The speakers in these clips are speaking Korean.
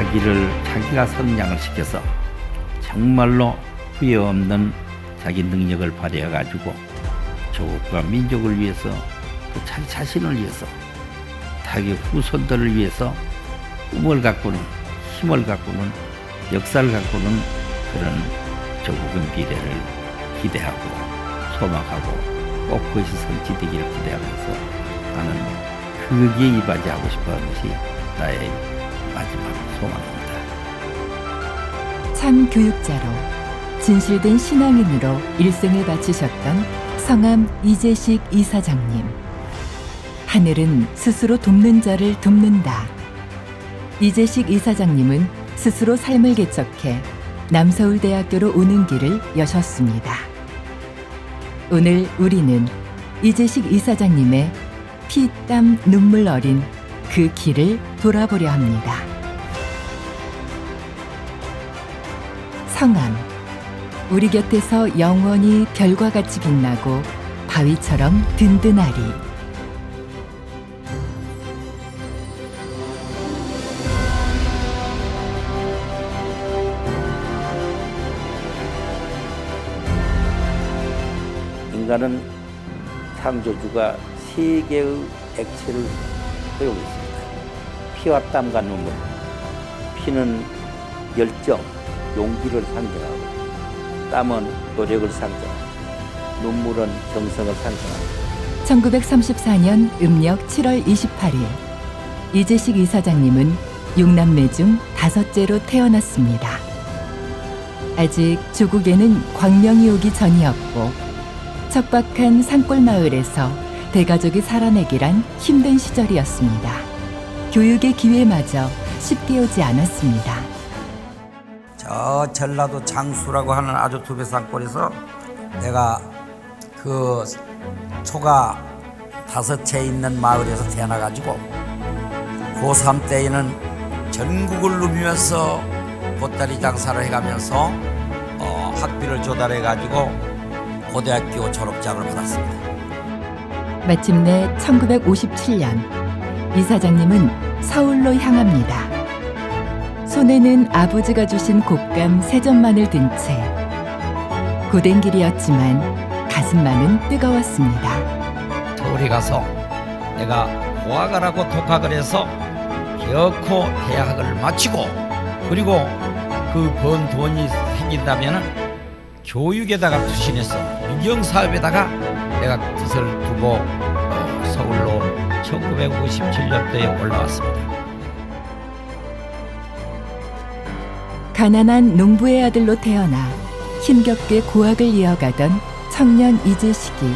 자기가 성장을 시켜서 정말로 후회 없는 자기 능력을 발휘해 가지고 조국과 민족을 위해서 또 자기 자신을 위해서 자기 후손들을 위해서 꿈을 갖고는 힘을 갖고는 역사를 갖고는 그런 조국의 미래를 기대하고 소망하고 꼭 그것이 성취되기를 기대하면서 나는 거기에 이바지하고 싶어하는 것이 나의 마지막 소망입니다. 참 교육자로 진실된 신앙인으로 일생을 바치셨던 성암 이재식 이사장님. 하늘은 스스로 돕는 자를 돕는다. 이재식 이사장님은 스스로 삶을 개척해 남서울대학교로 오는 길을 여셨습니다. 오늘 우리는 이재식 이사장님의 피, 땀, 눈물 어린 그 길을 돌아보려 합니다. 성암, 우리 곁에서 영원히 별과 같이 빛나고 바위처럼 든든하리. 인간은 창조주가 세 개의 액체를 허용했습니다. 피와 땀과 눈물. 피는 열정, 용기를 상징하고, 땀은 노력을 상징하고, 눈물은 정성을 상징합니다. 1934년 음력 7월 28일 이재식 이사장님은 6남매 중 5째로 태어났습니다. 아직 조국에는 광명이 오기 전이었고 척박한 산골 마을에서 대가족이 살아내기란 힘든 시절이었습니다. 교육의 기회마저 쉽게 오지 않았습니다. 저 전라도 장수라고 하는 아주 두배 산골에서 내가 그 초가 5채 있는 마을에서 태어나가지고 고3 때에는 전국을 누비면서 보따리 장사를 해가면서 학비를 조달해가지고 고대학교 졸업장을 받았습니다. 마침내 1957년 이사장님은 서울로 향합니다. 손에는 아버지가 주신 곶감 3점만을 든 채 고된 길이었지만 가슴만은 뜨거웠습니다. 서울에 가서 내가 고학을 하고 독학을 해서 결코 대학을 마치고 그리고 그 번 돈이 생긴다면 교육에다가 투신해서 민영사업에다가 내가 뜻을 두고 서울로 1957년도에 올라왔습니다. 가난한 농부의 아들로 태어나 힘겹게 고학을 이어가던 청년 이재식이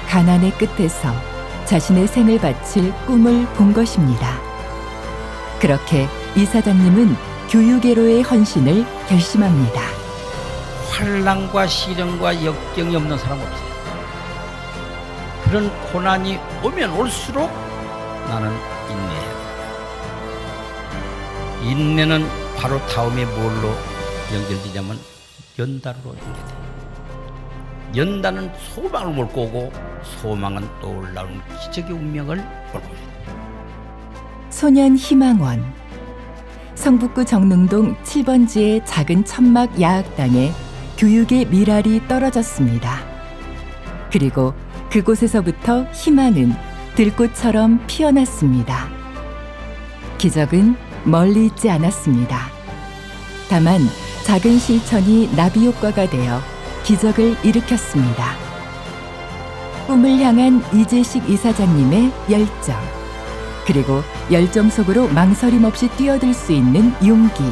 가난의 끝에서 자신의 생을 바칠 꿈을 본 것입니다. 그렇게 이사장님은 교육애로의 헌신을 결심합니다. 환난과 시련과 역경이 없는 사람 없어요. 그런 고난이 오면 올수록 나는 인내해야 돼. 인내는 바로 다음에 뭘로 연결되냐면 연단으로 연결돼. 연단은 소망을 몰고 오고 소망은 떠올라오는 기적의 운명을 몰고 오죠. 소년 희망원. 성북구 정릉동 7번지의 작은 천막 야학당에 교육의 미랄이 떨어졌습니다. 그리고 그곳에서부터 희망은 들꽃처럼 피어났습니다. 기적은 멀리 있지 않았습니다. 다만 작은 실천이 나비 효과가 되어 기적을 일으켰습니다. 꿈을 향한 이재식 이사장님의 열정, 그리고 열정 속으로 망설임 없이 뛰어들 수 있는 용기.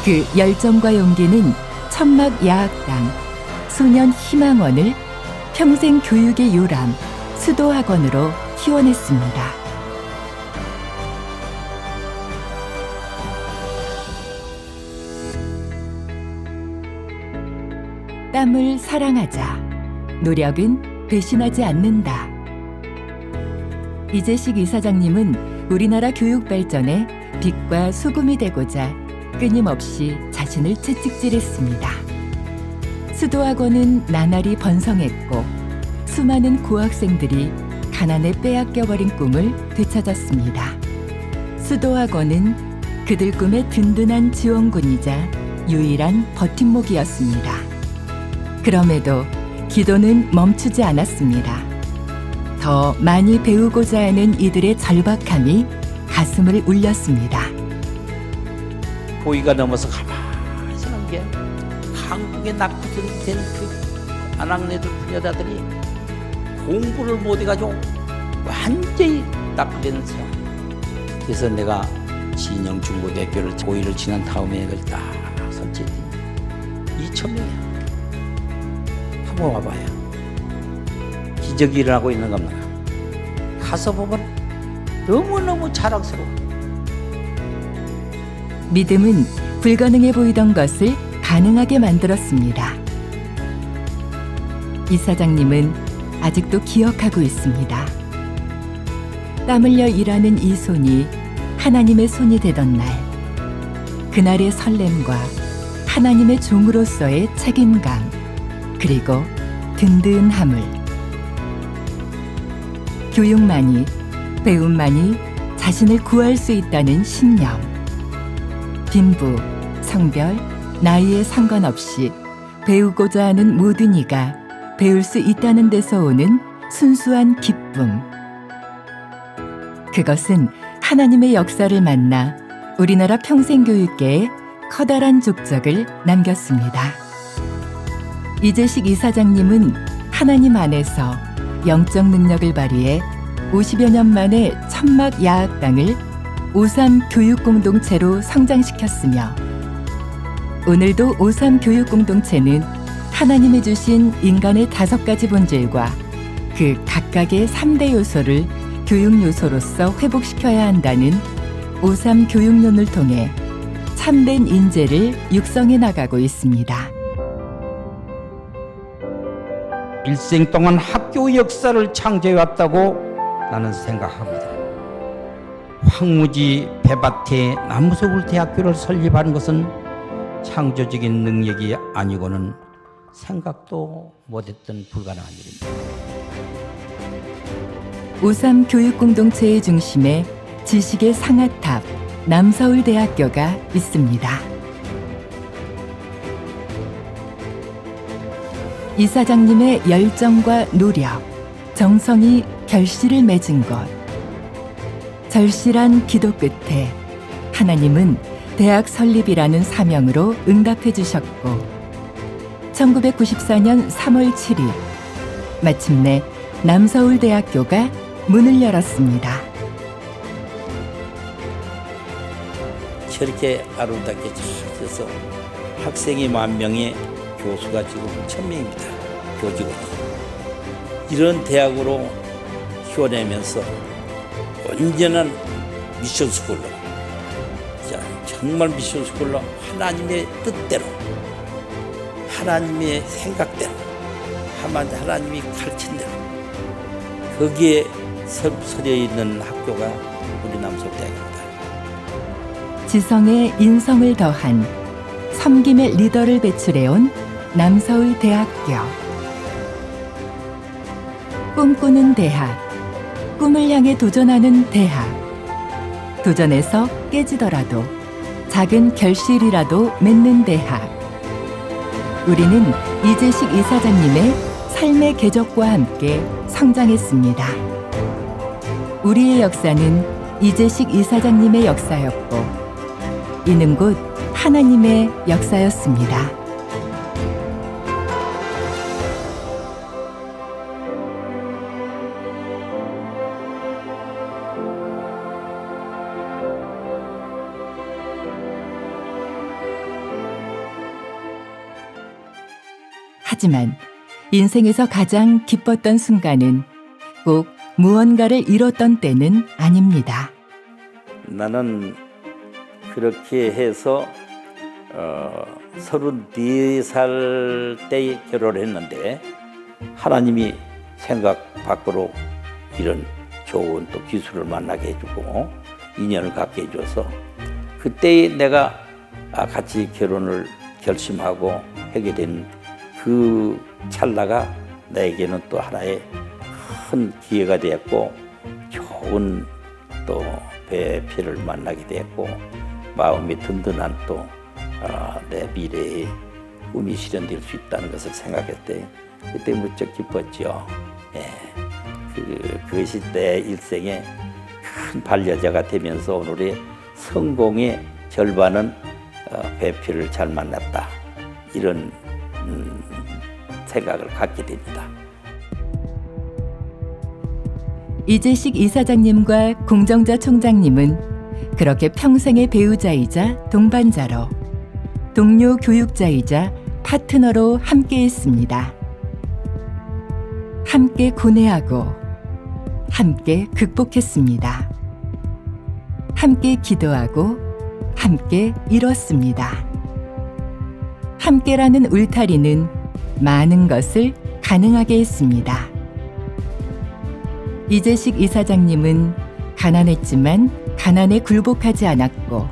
그 열정과 용기는 천막 야학당, 소년 희망원을 평생 교육의 요람, 수도학원으로 키워냈습니다. 땀을 사랑하자. 노력은 배신하지 않는다. 이재식 이사장님은 우리나라 교육 발전에 빛과 소금이 되고자 끊임없이 자신을 채찍질했습니다. 수도학원은 나날이 번성했고 수많은 고학생들이 가난에 빼앗겨버린 꿈을 되찾았습니다. 수도학원은 그들 꿈의 든든한 지원군이자 유일한 버팀목이었습니다. 그럼에도 기도는 멈추지 않았습니다. 더 많이 배우고자 하는 이들의 절박함이 가슴을 울렸습니다. 고의가 넘어서 가만히 서는 게 한국에 낙후된 그 아낙네들 부녀자들이 공부를 못해가지고 완전히 낙후되는 상황. 그래서 내가 진영중고등학교를 고의를 지난 다음에 그걸 딱 설치했더니 2,000명이야. 한번 와봐요. 기적이 일어나고 있는 겁니다. 가서 보면 너무너무 자랑스러워. 믿음은 불가능해 보이던 것을 가능하게 만들었습니다. 이사장님은 아직도 기억하고 있습니다. 땀 흘려 일하는 이 손이 하나님의 손이 되던 날, 그날의 설렘과 하나님의 종으로서의 책임감, 그리고 든든함을. 교육만이, 배움만이 자신을 구할 수 있다는 신념. 빈부, 성별, 나이에 상관없이 배우고자 하는 모든 이가 배울 수 있다는 데서 오는 순수한 기쁨. 그것은 하나님의 역사를 만나 우리나라 평생교육계에 커다란 족적을 남겼습니다. 이재식 이사장님은 하나님 안에서 영적 능력을 발휘해 50여 년 만에 천막 야학당을 오삼 교육공동체로 성장시켰으며, 오늘도 오삼 교육공동체는 하나님이 주신 인간의 5가지 본질과 그 각각의 3대 요소를 교육 요소로서 회복시켜야 한다는 오삼 교육론을 통해 참된 인재를 육성해 나가고 있습니다. 일생 동안 학교 역사를 창조해왔다고 나는 생각합니다. 황무지 배밭에 남서울 대학교를 설립하는 것은 창조적인 능력이 아니고는 생각도 못했던 불가능한 일입니다. 오삼 교육공동체의 중심에 지식의 상아탑 남서울대학교가 있습니다. 이사장님의 열정과 노력, 정성이 결실을 맺은 것. 절실한 기도 끝에 하나님은 대학 설립이라는 사명으로 응답해 주셨고, 1994년 3월 7일 마침내 남서울대학교가 문을 열었습니다. 저렇게 아름답게 잘 돼서 학생이 10,000명에 교수가 지금 1,000명입니다. 교직원이. 이런 대학으로 키워내면서 온전한 미션스쿨로, 정말 미션스쿨로 하나님의 뜻대로, 하나님의 생각대로, 하나님이 가르친 대로 거기에 서려 있는 학교가 우리 남서울대학교입니다. 지성에 인성을 더한 섬김의 리더를 배출해온 남서울대학교. 꿈꾸는 대학, 꿈을 향해 도전하는 대학. 도전에서 깨지더라도 작은 결실이라도 맺는 대학. 우리는 이재식 이사장님의 삶의 궤적과 함께 성장했습니다. 우리의 역사는 이재식 이사장님의 역사였고, 이는 곧 하나님의 역사였습니다. 하지만 인생에서 가장 기뻤던 순간은 꼭 무언가를 이뤘던 때는 아닙니다. 나는 그렇게 해서 34살 때 결혼을 했는데, 하나님이 생각 밖으로 이런 좋은 또 기술을 만나게 해주고 인연을 갖게 해줘서, 그때 내가 같이 결혼을 결심하고 하게 된 그 찰나가 나에게는 또 하나의 큰 기회가 되었고, 좋은 또 배필을 만나게 되었고, 마음이 든든한 또 내 미래의 꿈이 실현될 수 있다는 것을 생각할 때 그때 무척 기뻤죠. 예. 그것이 내 일생의 큰 반려자가 되면서 오늘의 성공의 절반은 배필을 잘 만났다, 이런 생각을 갖게 됩니다. 이재식 이사장님과 공정자 총장님은 그렇게 평생의 배우자이자 동반자로, 동료 교육자이자 파트너로 함께했습니다. 함께 고뇌하고 함께 극복했습니다. 함께 기도하고 함께 이뤘습니다. 함께라는 울타리는 많은 것을 가능하게 했습니다. 이재식 이사장님은 가난했지만 가난에 굴복하지 않았고,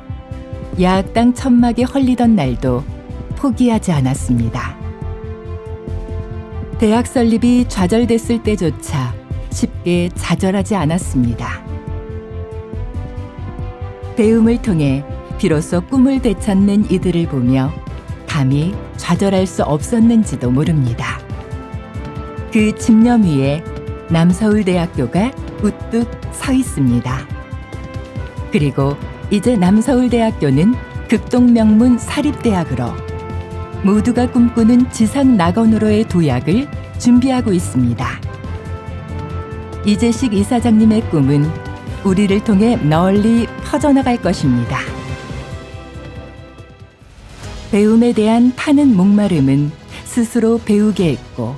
야학 땅 천막에 헐리던 날도 포기하지 않았습니다. 대학 설립이 좌절됐을 때조차 쉽게 좌절하지 않았습니다. 배움을 통해 비로소 꿈을 되찾는 이들을 보며 감히 좌절할 수 없었는지도 모릅니다. 그 집념 위에 남서울대학교가 우뚝 서 있습니다. 그리고 이제 남서울대학교는 극동명문 사립대학으로, 모두가 꿈꾸는 지상낙원으로의 도약을 준비하고 있습니다. 이재식 이사장님의 꿈은 우리를 통해 널리 퍼져나갈 것입니다. 배움에 대한 파는 목마름은 스스로 배우게 했고,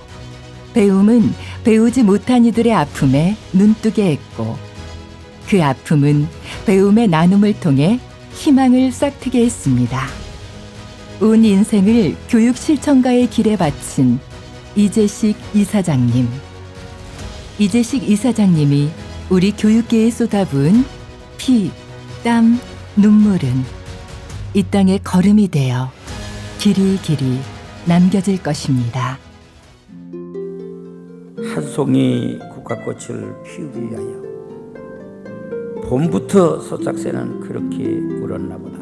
배움은 배우지 못한 이들의 아픔에 눈뜨게 했고, 그 아픔은 배움의 나눔을 통해 희망을 싹트게 했습니다. 온 인생을 교육 실천가의 길에 바친 이재식 이사장님. 이재식 이사장님이 우리 교육계에 쏟아부은 피, 땀, 눈물은 이 땅의 걸음이 되어 길이 남겨질 것입니다. 한 송이 국화꽃을 피우기 위하여 봄부터 소작새는 그렇게 울었나 보다.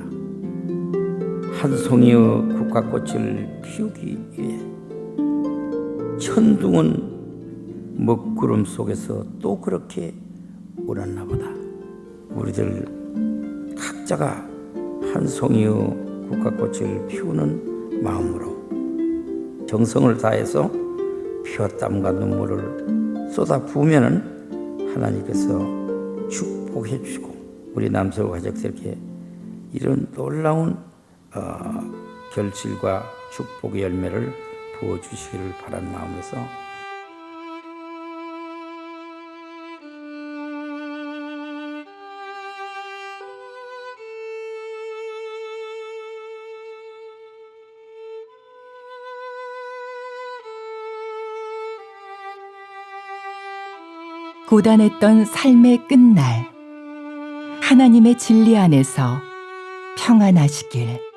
한 송이의 국화꽃을 피우기 위해 천둥은 먹구름 속에서 또 그렇게 울었나 보다. 우리들 각자가 한 송이의 국화꽃을 피우는 마음으로 정성을 다해서 피와 땀과 눈물을 쏟아 부으면은 하나님께서 축복해 주시고 우리 남서울 가족들에게 이런 놀라운 결실과 축복의 열매를 부어 주시기를 바라는 마음에서 고단했던 삶의 끝날, 하나님의 진리 안에서 평안하시길.